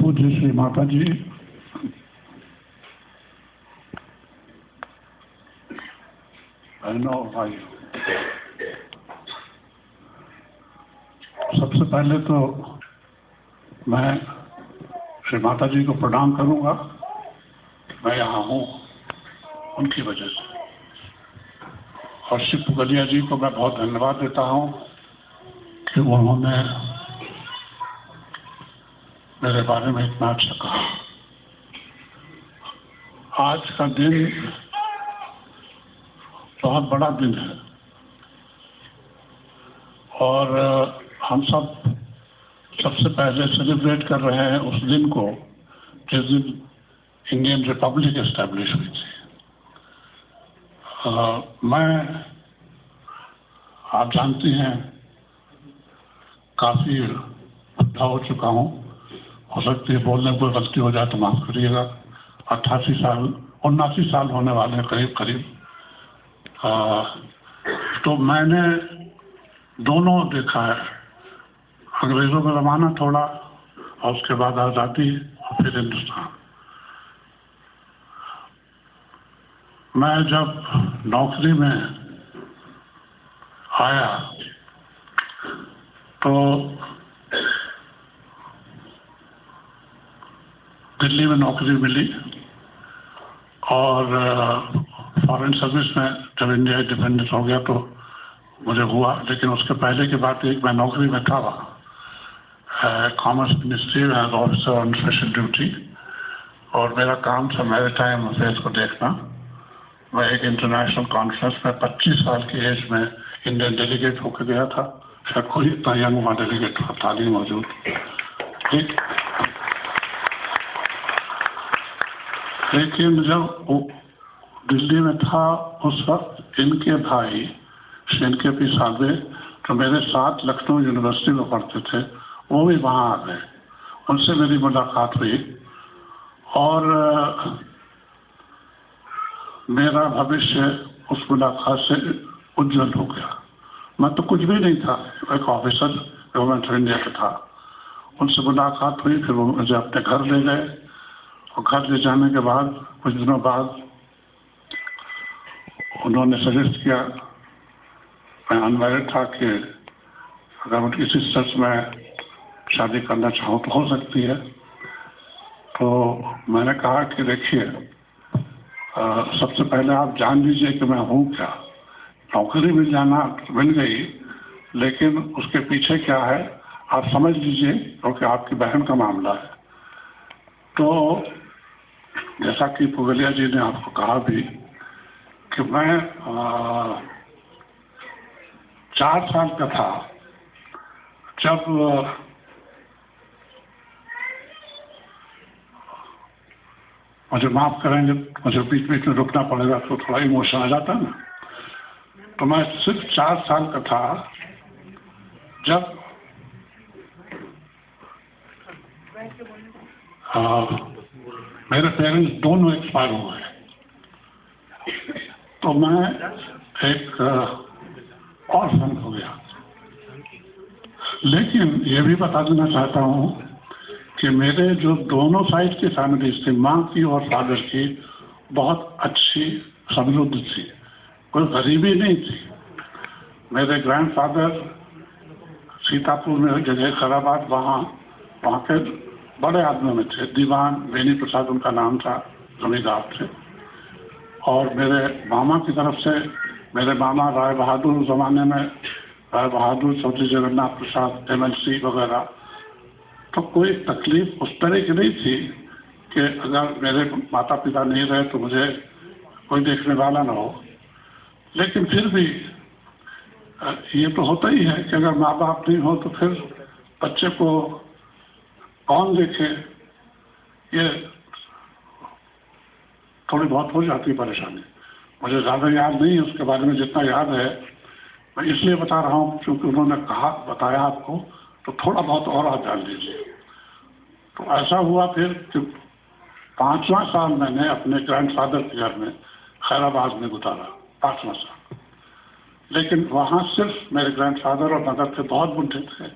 पूज्य श्री माता जी, बहनों और भाइयों, सबसे पहले तो मैं श्री माता जी को प्रणाम करूंगा। मैं यहाँ हूँ उनकी वजह से, और श्री पुगलिया जी को मैं बहुत धन्यवाद देता हूँ कि उन्होंने मेरे बारे में इतना अच्छा कहा। आज का दिन बहुत बड़ा दिन है और हम सबसे पहले सेलिब्रेट कर रहे हैं उस दिन को जिस दिन इंडियन रिपब्लिक एस्टैब्लिश हुई थी। आप जानती हैं, काफ़ी बुढ़ा हो चुका हूँ। हो सकती है बोलने में कोई गलती हो जाए तो माफ़ करिएगा। 79 साल होने वाले हैं करीब। तो मैंने दोनों देखा है, अंग्रेज़ों का ज़माना थोड़ा और उसके बाद आज़ादी और फिर हिंदुस्तान। मैं जब नौकरी में आया तो दिल्ली में नौकरी मिली और फॉरेन सर्विस में जब इंडिया इंडिपेंडेंस हो गया तो मुझे हुआ। लेकिन उसके पहले की बात एक मैं नौकरी में था कॉमर्स मिनिस्ट्री में as officer on special duty, और मेरा काम था मैरीटाइम अफेयर्स को देखना। मैं एक इंटरनेशनल कॉन्फ्रेंस में 25 साल की एज में इंडियन डेलीगेट होकर गया था। शायद कोई इतना यंग हुआ डेलीगेट था नहीं मौजूद। ठीक, लेकिन जब वो दिल्ली में था उस वक्त इनके भाई इनके पिसाबे जो मेरे साथ लखनऊ यूनिवर्सिटी में पढ़ते थे वो भी वहाँ आ गए। उनसे मेरी मुलाकात हुई और मेरा भविष्य उस मुलाकात से उज्जवल हो गया। मैं तो कुछ भी नहीं था, एक ऑफिसर गवर्नमेंट ऑफ इंडिया का था। उनसे मुलाकात हुई, फिर वो मुझे अपने घर ले गए और घर ले जाने के बाद कुछ दिनों बाद उन्होंने सजेस्ट किया, मैं अनमैरिड था, कि अगर उनकी सिस्टर से मैं शादी करना चाहूँ तो हो सकती है। तो मैंने कहा कि देखिए, सबसे पहले आप जान लीजिए कि मैं हूँ क्या। नौकरी मिल जाना मिल गई, लेकिन उसके पीछे क्या है आप समझ लीजिए, क्योंकि आपकी बहन का मामला है। तो जैसा कि पुगलिया जी ने आपको कहा भी कि मैं 4 साल का था जब मुझे माफ़ करेंगे, मुझे बीच बीच में रुकना पड़ेगा तो थोड़ा इमोशन आ जाता है ना। तो मैं सिर्फ 4 साल का था जब मेरे पेरेंट्स दोनों एक्सपायर हो गए। तो मैं एक ऑर्फन हो गया। लेकिन ये भी बता देना चाहता हूँ कि मेरे जो दोनों साइड की फैमिलीज थी, माँ की और फादर की, बहुत अच्छी समृद्ध थी, कोई गरीबी नहीं थी। मेरे ग्रैंडफादर सीतापुर में जगह खैराबाद, वहाँ के बड़े आदमी में थे। दीवान बेनी प्रसाद उनका नाम था, जमींदार थे। और मेरे मामा की तरफ से मेरे मामा राय बहादुर, ज़माने में राय बहादुर, चौधरी जगन्नाथ प्रसाद, MLC वगैरह। तो कोई तकलीफ उस तरह की नहीं थी कि अगर मेरे माता पिता नहीं रहे तो मुझे कोई देखने वाला ना हो। लेकिन फिर भी ये तो होता ही है कि अगर माँ बाप नहीं हो तो फिर बच्चे को कौन देखे, ये थोड़ी बहुत हो जाती है परेशानी। मुझे ज़्यादा याद नहीं है उसके बारे में, जितना याद है मैं इसलिए बता रहा हूँ क्योंकि उन्होंने बताया आपको, तो थोड़ा बहुत और आप जान लीजिए। तो ऐसा हुआ फिर कि 5वां साल मैंने अपने ग्रैंडफादर के घर में खैराबाद में गुजारा, 5वां साल। लेकिन वहाँ सिर्फ मेरे ग्रैंडफादर और मदर थे, बहुत बुढ़े थे।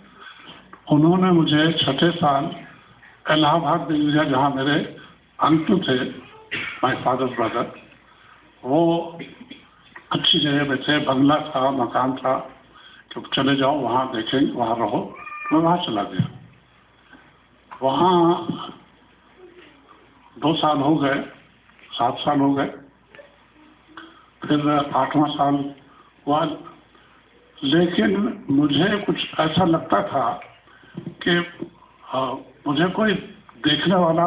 उन्होंने मुझे 6ठे साल इलाहाबाद दे दिया, जहाँ मेरे अंकल थे, माय फादर ब्रदर, वो अच्छी जगह पे थे, बंगला था, मकान था, तो चले जाओ वहाँ देखेंगे, वहाँ रहो। मैं वहाँ चला गया। वहाँ 2 साल हो गए, 7 साल हो गए, फिर 8वां साल हुआ। लेकिन मुझे कुछ ऐसा लगता था कि मुझे कोई देखने वाला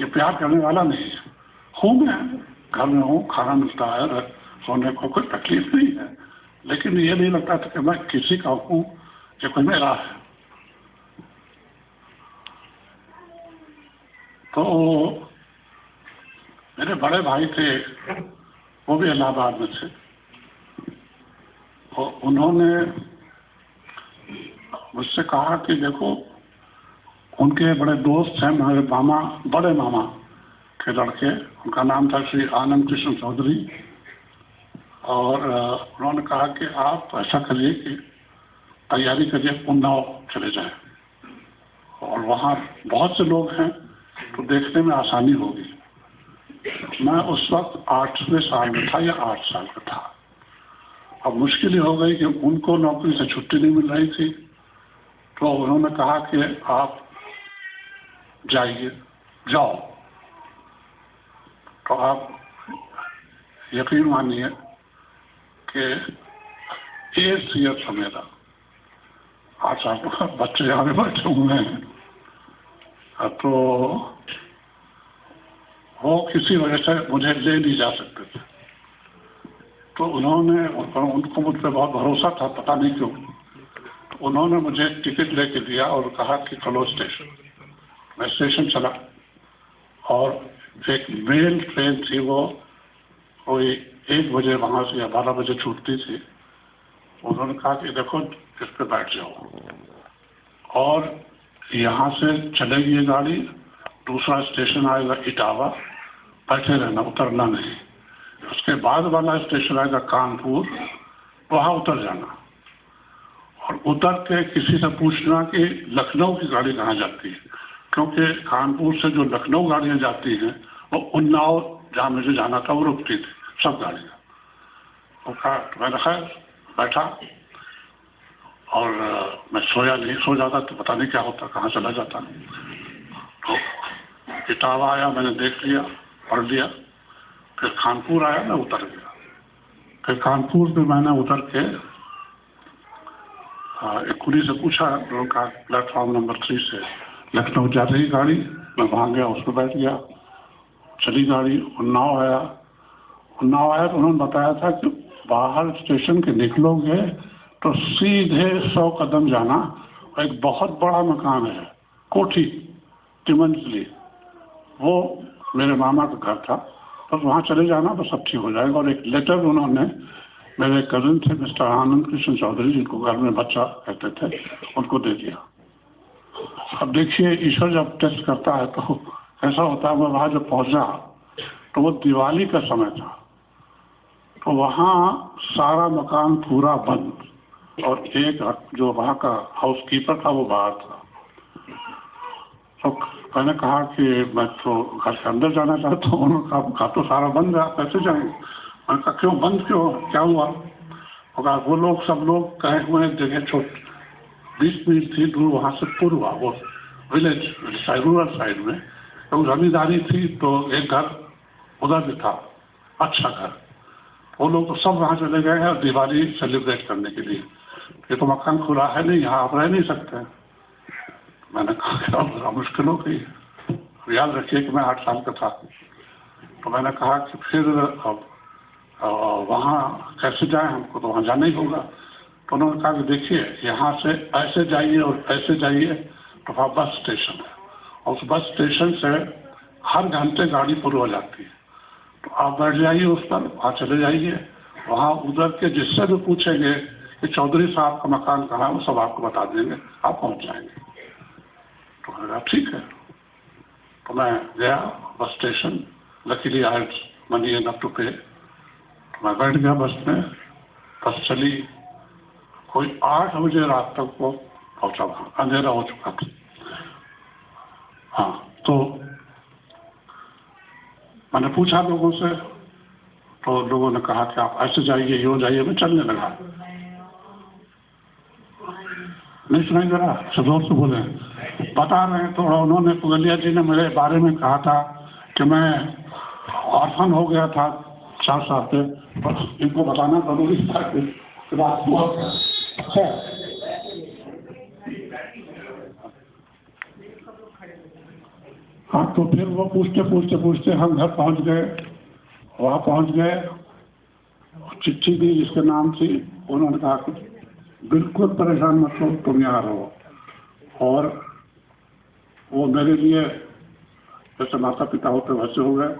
या प्यार करने वाला नहीं है। हूँ मैं घर में हूँ, खाना मिलता है, सोने को कोई तकलीफ नहीं है, लेकिन ये नहीं लगता था कि मैं किसी का हूँ या कोई मेरा है। तो मेरे बड़े भाई थे, वो भी इलाहाबाद में थे, तो उन्होंने मुझसे कहा कि देखो, उनके बड़े दोस्त हैं, मेरे मामा, बड़े मामा के लड़के, उनका नाम था श्री आनंद कृष्ण चौधरी, और उन्होंने कहा कि आप ऐसा करिए कि तैयारी करिए, उन्नाव चले जाएं, और वहाँ बहुत से लोग हैं तो देखने में आसानी होगी। मैं उस वक्त 8वें साल में था या 8 साल का था। अब मुश्किल हो गई कि उनको नौकरी से छुट्टी नहीं मिल रही थी, तो उन्होंने कहा कि आप जाइए, जाओ। तो आप यकीन मानिए कि 1 ईयर था मेरा, 8 साल का बच्चे यहाँ पे बैठे हुए हैं, तो वो किसी वजह से मुझे ले नहीं जा सकते थे। तो उनको मुझ पर बहुत भरोसा था, पता नहीं क्यों। तो उन्होंने मुझे टिकट लेके दिया और कहा कि चलो स्टेशन। मैं स्टेशन चला, और एक मेल ट्रेन थी, वो कोई 1 बजे वहाँ से या 12 बजे छूटती थी। उन्होंने कहा कि देखो, इस पे बैठ जाओ, और यहाँ से चलेगी ये गाड़ी, दूसरा स्टेशन आएगा इटावा, बैठे रहना, उतरना नहीं। उसके बाद वाला स्टेशन आएगा कानपुर, वहाँ उतर जाना, और उतर के किसी से पूछना कि लखनऊ की गाड़ी कहाँ जाती है, क्योंकि कानपुर से जो लखनऊ गाड़ियाँ जाती हैं वो उन्नाव, जहाँ मुझे जाना था, वो रुकती थी सब गाड़ियाँ। वो कहा, मैंने खैर बैठा, और मैं सोया नहीं, सो जाता तो पता नहीं क्या होता, कहाँ चला जाता। तो इटावा आया, मैंने देख लिया, पढ़ लिया, फिर कानपुर आया, मैं उतर गया। फिर कानपुर में मैंने उतर के एक कुली से पूछा, उनका प्लेटफॉर्म नंबर 3 से लखनऊ जा रही गाड़ी। मैं वहाँ गया, उस पर बैठ गया, चली गाड़ी। उन्नाव आया तो उन्होंने बताया था कि बाहर स्टेशन के निकलोगे तो सीधे 100 कदम जाना, एक बहुत बड़ा मकान है, कोठी, तिमंजली, वो मेरे मामा का घर था, बस वहाँ चले जाना तो सब ठीक हो जाएगा। और एक लेटर उन्होंने, मेरे कजिन थे मिस्टर आनंद कृष्ण चौधरी, जिनको घर में बच्चा कहते थे, उनको दे दिया। अब देखिए, ईश्वर जब टेस्ट करता है तो ऐसा होता है। मैं वहाँ जब पहुँचा तो वो दिवाली का समय था, तो वहाँ सारा मकान पूरा बंद, और एक जो वहाँ का हाउसकीपर था वो बाहर था। तो मैंने कहा कि मैं तो घर के अंदर जाना चाहता हूँ। उन्होंने कहा, घर तो सारा बंद है, आप कैसे जाएंगे? मैंने कहा, क्यों बंद क्यों, क्या हुआ? वो लोग, सब लोग कहे हुए जगह, 20 मील थी दूर, वहाँ से पूर्व, वो विलेज रूरल साइड में, तो जमींदारी थी, तो एक घर उधर भी था, अच्छा घर। वो लोग तो सब वहाँ चले गए हैं दिवाली सेलिब्रेट करने के लिए। ये तो मकान खुला है नहीं, यहाँ आप रह नहीं सकते। मैंने कहा, बड़ा मुश्किल हो गई। याद रखिए कि मैं 8 साल का था। तो मैंने कहा कि फिर अब वहाँ कैसे जाएं, हमको तो वहाँ जाना ही होगा। तो उन्होंने कहा कि देखिए, यहाँ से ऐसे जाइए और ऐसे जाइए तो वहाँ बस स्टेशन है, और उस बस स्टेशन से हर घंटे गाड़ी पूर्व जाती है, तो आप बैठ जाइए उस पर, वहाँ चले जाइए। वहाँ उधर के जिससे भी पूछेंगे कि चौधरी साहब का मकान कहाँ है, वो सब आपको बता देंगे, आप पहुँच जाएंगे। तो मैंने कहा ठीक है। तो मैं गया bus station, luckily I had money enough to pay. मैं बैठ गया बस में, बस चली, कोई 8 बजे रात तक वो पहुँचा, वहाँ अंधेरा हो चुका था। हाँ, तो मैंने पूछा लोगों से, तो लोगों ने कहा कि आप ऐसे जाइए, यो जाइए। मैं चलने लगा। नहीं सुनाई दे रहा? जोर से बोले। बता रहे हैं थोड़ा। उन्होंने, पुगलिया जी ने मेरे बारे में कहा था कि मैं ऑर्फन हो गया था 4 साल पे। बस इनको बताना जरूरी था कि बात हुआ है। हाँ, तो फिर वो पूछते हम घर पहुंच गए। वहाँ पहुंच गए, चिट्ठी दी जिसके नाम थी। उन्होंने कहा कि बिल्कुल परेशान मत हो, तुम यहाँ रहो। और वो मेरे लिए जैसे माता पिता होते वैसे हो गए।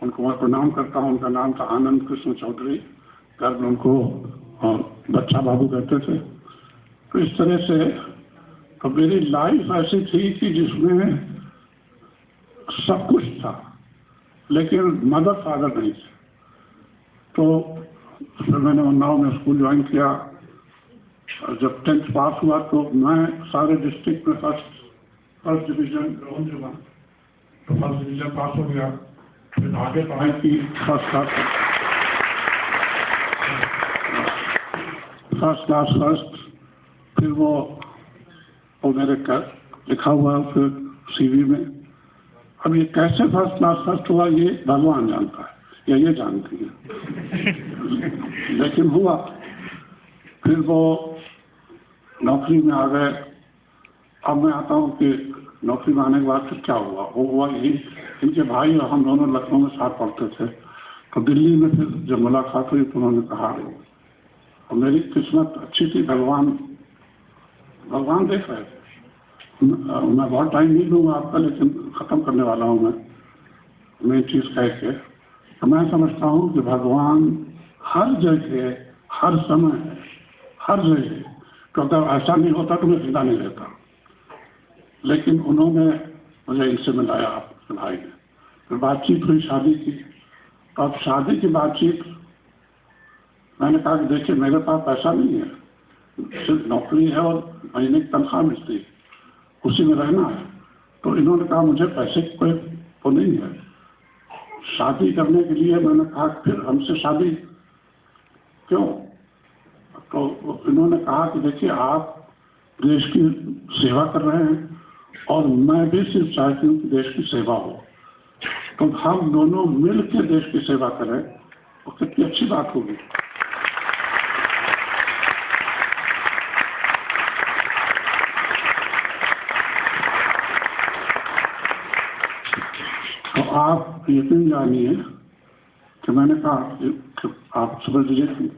उनको मैं प्रणाम करता हूँ। उनका नाम था आनंद कृष्ण चौधरी। घर में उनको बच्चा बाबू कहते थे। तो इस तरह से तो मेरी लाइफ ऐसी थी कि जिसमें सब कुछ था, लेकिन मदर फादर नहीं थे। तो फिर मैंने उन्नाव में स्कूल ज्वाइन किया। जब 10th पास हुआ तो मैं सारे डिस्ट्रिक्ट में फर्स्ट डिवीजन तो फर्स्ट डिवीजन पास हो गया। फिर आगे पढ़ाई की फर्स्ट क्लास। फिर वो मेरे लिखा हुआ फिर CV में। अब ये कैसे फर्स्ट क्लास फर्स्ट हुआ ये भगवान जानता है, या ये जानती है। लेकिन हुआ। फिर वो नौकरी में आ गए। अब मैं आता हूँ कि नौकरी में आने के बाद फिर क्या हुआ? वो हुआ यही, इनके भाई और हम दोनों लखनऊ में साथ पढ़ते थे। तो दिल्ली में फिर जब मुलाकात हुई तो उन्होंने कहा, और मेरी किस्मत अच्छी थी, भगवान देख रहे थे। मैं बहुत टाइम नहीं दूंगा आपका, लेकिन ख़त्म करने वाला हूँ मैं चीज़ कह के। तो मैं समझता हूँ कि भगवान हर जगह, हर समय, हर जगह, क्योंकि ऐसा नहीं होता तो मैं जिंदा नहीं रहता। लेकिन उन्होंने मुझे इनसे मिलाया, आपके भाई ने। फिर बातचीत हुई शादी की। तो अब शादी की बातचीत, मैंने कहा कि देखिए मेरे पास पैसा नहीं है, सिर्फ नौकरी है और महीने की तनख्वाह मिलती है, उसी में रहना है। तो इन्होंने कहा मुझे पैसे की कोई वो नहीं है शादी करने के लिए। मैंने कहा फिर हमसे शादी क्यों? तो इन्होंने कहा कि देखिए आप देश की सेवा कर रहे हैं और मैं भी सिर्फ चाहती हूँ कि देश की सेवा हो, तो हम दोनों मिल के देश की सेवा करें तो कितनी अच्छी बात होगी। तो आप यकीन जानिए कि मैंने कहा कि आप समझ लीजिए,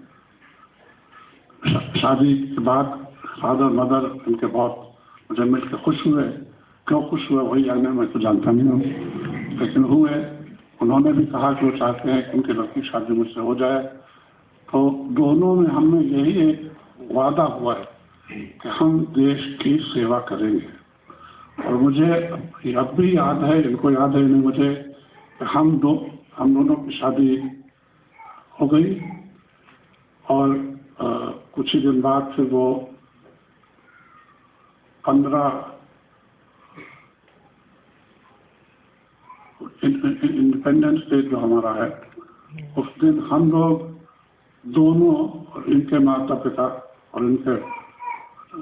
शादी के बाद फादर मदर इनके बहुत मुझे मिलकर खुश हुए। क्यों खुश हुए वही जाने, मैं तो जानता नहीं हूँ, लेकिन हुए। उन्होंने भी कहा कि वो चाहते हैं कि उनके लड़की शादी मुझसे हो जाए। तो दोनों में हमें यही एक वादा हुआ है कि हम देश की सेवा करेंगे। और मुझे अब भी याद है, इनको याद है नहीं मुझे, कि हम दोनों की शादी हो गई। और कुछ ही दिन बाद फिर वो 15 इंडिपेंडेंस डे जो हमारा है, उस दिन हम लोग दोनों और इनके माता पिता और इनके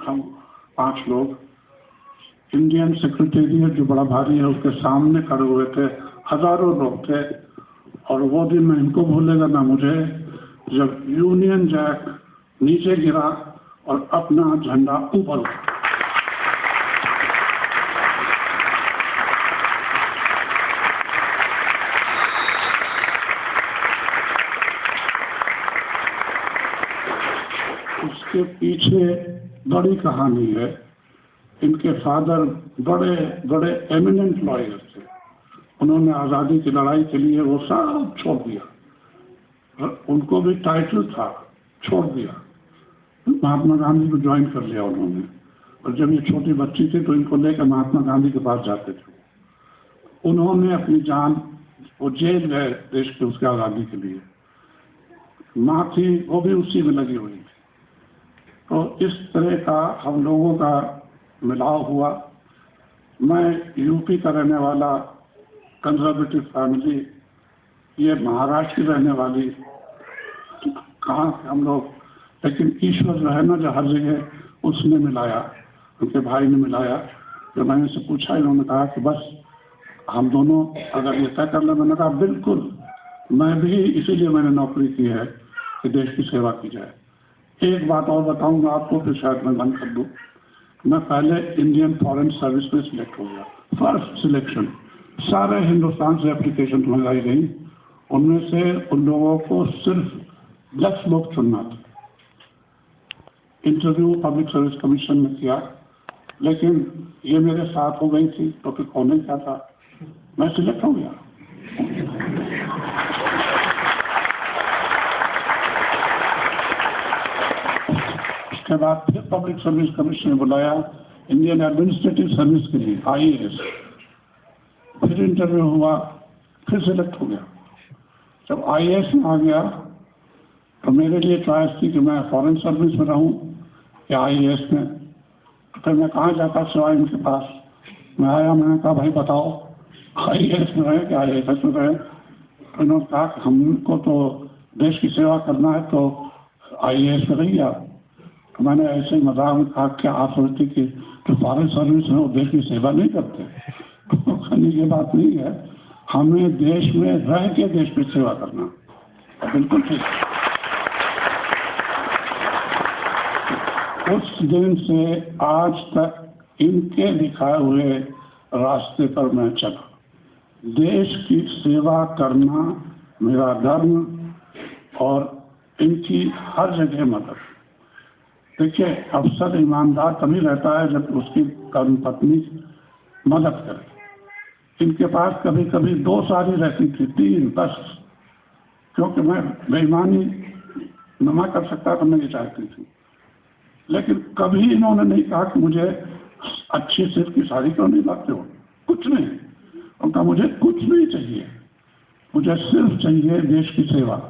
हम 5 लोग इंडियन सेक्रेटेरिएट जो बड़ा भारी है उसके सामने खड़े हुए थे। हजारों लोग थे। और वो दिन मैं इनको भूलेगा ना मुझे, जब यूनियन जैक नीचे गिरा और अपना झंडा ऊपर उठा। उसके पीछे बड़ी कहानी है। इनके फादर बड़े बड़े एमिनेंट लॉयर थे। उन्होंने आज़ादी की लड़ाई के लिए वो सब छोड़ दिया। उनको भी टाइटल था, छोड़ दिया। महात्मा गांधी को ज्वाइन कर लिया उन्होंने। और जब ये छोटी बच्ची थी तो इनको लेकर महात्मा गांधी के पास जाते थे। उन्होंने अपनी जान, वो जेल गए देश के उसके आज़ादी के लिए। माँ थी वो भी उसी में लगी हुई थी। तो इस तरह का हम लोगों का मिलाव हुआ। मैं यूपी का रहने वाला, कंजर्वेटिव फैमिली, ये महाराष्ट्र की रहने वाली, कहाँ हम लोग, लेकिन ईश्वर जो है ना, जो हर जगह उसने मिलाया, उनके भाई ने मिलाया। तो मैंने से पूछा, इन्होंने कहा कि बस हम दोनों अगर ये तय कर ले। मैंने कहा बिल्कुल, मैं भी इसीलिए मैंने नौकरी की है कि देश की सेवा की जाए। एक बात और बताऊंगा आपको, फिर शायद मैं बंद कर दूं। मैं पहले इंडियन फॉरेन सर्विस में सिलेक्ट हो गया, फर्स्ट सिलेक्शन। सारे हिंदुस्तान से एप्लीकेशन मंगाई गई, उनमें से उन लोगों को सिर्फ 10 लोग चुनना था। इंटरव्यू पब्लिक सर्विस कमीशन ने किया, लेकिन ये मेरे साथ हो गई थी, तो फिर कौन नहीं क्या था, मैं सिलेक्ट हो गया। उसके बाद फिर पब्लिक सर्विस कमीशन ने बुलाया इंडियन एडमिनिस्ट्रेटिव सर्विस के लिए, IAS। फिर इंटरव्यू हुआ, फिर सिलेक्ट हो गया। जब IAS में आ गया तो मेरे लिए चॉइस थी कि मैं फॉरेन सर्विस में रहूं या IAS में। तो फिर मैं कहाँ जाता सिवाय इनके पास। मैं आया, मैंने कहा भाई बताओ, IAS में रहे क्या IAS में रहे। तो उन्होंने कहा कि हमको तो देश की सेवा करना है, तो IAS में रहिए आप। तो मैंने ऐसे ही मजाक में कहा, क्या आप सोचते कि जो फॉरेन सर्विस में वो देश की सेवा नहीं करते? तो कहने ये बात नहीं है, हमें देश में रह के देश की सेवा करना। बिल्कुल ठीक। उस दिन से आज तक इनके दिखाए हुए रास्ते पर मैं चला। देश की सेवा करना मेरा धर्म, और इनकी हर जगह मदद। देखिए, अफसर ईमानदार तभी रहता है जब उसकी कर्मपत्नी मदद करे। इनके पास कभी कभी 2 साड़ी रहती थी, 3 बस, क्योंकि मैं बेईमानी नमा कर सकता था, मैं ये चाहती थी। लेकिन कभी इन्होंने नहीं कहा कि मुझे अच्छी सिल्क की साड़ी क्यों नहीं लाते हो, कुछ नहीं। उनका मुझे कुछ नहीं चाहिए, मुझे सिर्फ चाहिए देश की सेवा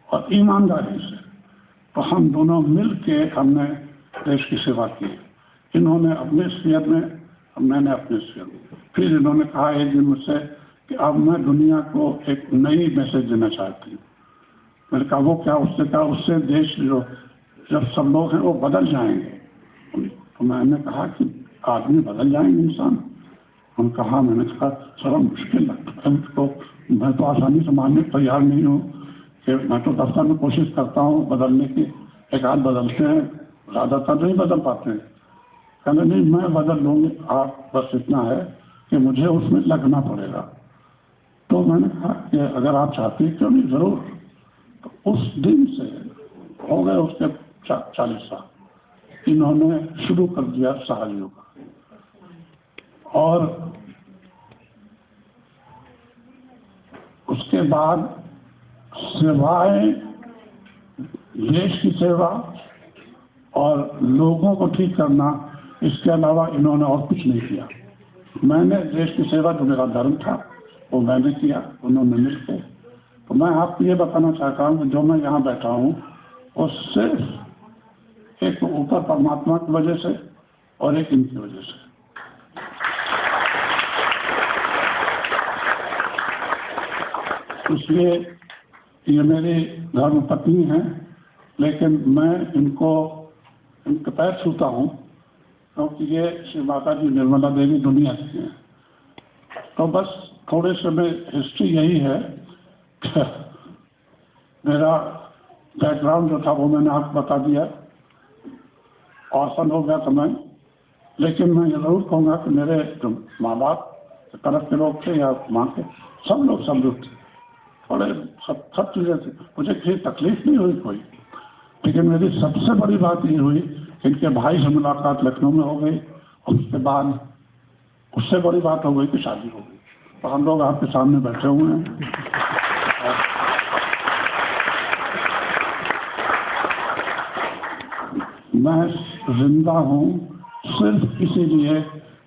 और ईमानदारी से। तो हम दोनों मिल के हमने देश की सेवा की। इन्होंने अपने स्फीयर में, मैंने अपने स्फीयर में। फिर इन्होंने कहा एक दिन मुझसे कि अब मैं दुनिया को एक नई मैसेज देना चाहती हूँ। मैंने कहा वो क्या? उससे कहा उससे देश जो जब सब लोग हैं वो बदल जाएंगे। तो मैंने कहा कि आदमी बदल जाएंगे, इंसान? उन्होंने कहा, मैंने कहा थोड़ा मुश्किल लगता है मुझको, मैं तो आसानी से मानने को तैयार नहीं हूँ कि मैं तो दफ्तर में कोशिश करता हूँ बदलने की, एक आध बदलते हैं, ज़्यादातर नहीं बदल पाते हैं। कहने नहीं, मैं बदल लूँगी, आप बस इतना है कि मुझे उसमें लगना पड़ेगा। तो मैंने कहा कि अगर आप चाहते हैं क्यों नहीं, ज़रूर। तो उस दिन से हो गए उसके 40 साल, इन्होंने शुरू कर दिया सहयोग। और उसके बाद सिवाय देश की सेवा और लोगों को ठीक करना, इसके अलावा इन्होंने और कुछ नहीं किया। मैंने देश की सेवा, जो मेरा धर्म था, वो मैंने किया, उन्होंने मिलकर। तो मैं आपको ये बताना चाहता हूँ कि जो मैं यहाँ बैठा हूँ वो सिर्फ एक ऊपर परमात्मा की वजह से और एक इनकी वजह से। इसलिए ये मेरी धर्म पत्नी हैं, लेकिन मैं इनके पैर छूता हूँ, क्योंकि ये श्री माता जी निर्मला देवी दुनिया की हैं। तो बस थोड़े से में हिस्ट्री यही है कि मेरा बैकग्राउंड जो था वो मैंने आपको बता दिया। ऑर्फन हो गया था मैं, लेकिन मैं ये जरूर कहूँगा कि मेरे जो माँ बाप तरफ के लोग थे या माँ के, सब लोग समृद्ध थे, थोड़े सब चीज़ें थी, मुझे कोई तकलीफ नहीं हुई कोई। लेकिन मेरी सबसे बड़ी बात ये हुई कि इनके भाई से मुलाकात लखनऊ में हो गई, और उसके बाद उससे बड़ी बात हो गई कि शादी हो गई। तो हम लोग आपके सामने बैठे हुए हैं। मैं जिंदा हूँ सिर्फ इसीलिए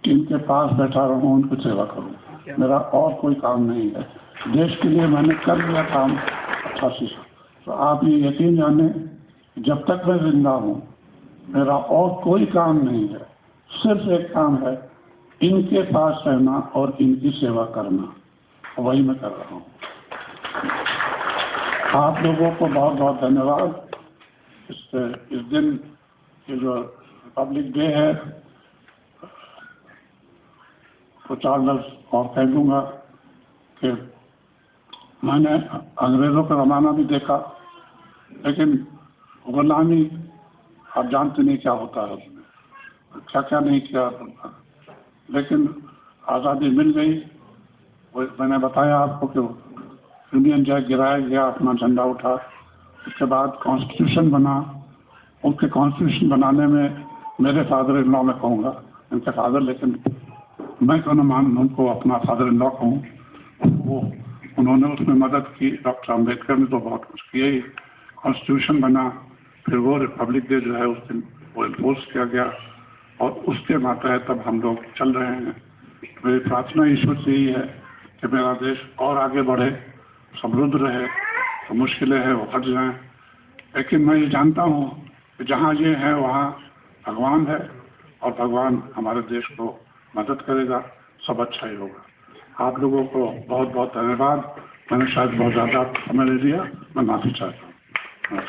कि इनके पास बैठा रहूँ, उनकी सेवा करूँ। मेरा और कोई काम नहीं है। देश के लिए मैंने कर लिया काम 88 साल। तो आप ये यकीन जाने, जब तक मैं जिंदा हूँ मेरा और कोई काम नहीं है। सिर्फ एक काम है इनके पास रहना और इनकी सेवा करना, वही मैं कर रहा हूँ। आप लोगों को बहुत बहुत धन्यवाद। इस दिन ये जो रिपब्लिक डे है, तो 4 लफ्ज़ और कह दूंगा कि मैंने अंग्रेज़ों का ज़माना भी देखा, लेकिन गुलामी आप जानते नहीं क्या होता है उसमें, क्या क्या नहीं किया, लेकिन आज़ादी मिल गई। वो मैंने बताया आपको कि यूनियन जैक गिराया गया, अपना झंडा उठा, उसके बाद कॉन्स्टिट्यूशन बना। उनके कॉन्स्टिट्यूशन बनाने में मेरे फादर इन लॉ में कहूँगा, उनके फादर, लेकिन मैं क्यों न मान उनको अपना फादर इन लॉ कहूँ, वो उन्होंने उसमें मदद की। डॉक्टर अम्बेडकर ने तो बहुत कुछ किया ही। कॉन्स्टिट्यूशन बना, फिर वो रिपब्लिक डे जो है उस दिन वो इम्पोज किया गया, और उसके मातहत तब हम लोग चल रहे हैं। मेरी प्रार्थना ईश्वर से ही है कि मेरा देश और आगे बढ़े, समृद्ध रहे, तो मुश्किलें हैं वो हट जाएं। लेकिन मैं ये जानता हूँ कि जहाँ ये है वहाँ भगवान है, और भगवान हमारे देश को मदद करेगा, सब अच्छा ही होगा। आप लोगों को बहुत बहुत धन्यवाद। मैंने शायद बहुत ज़्यादा समय ले लिया, मैं माफ़ी चाहता हूँ।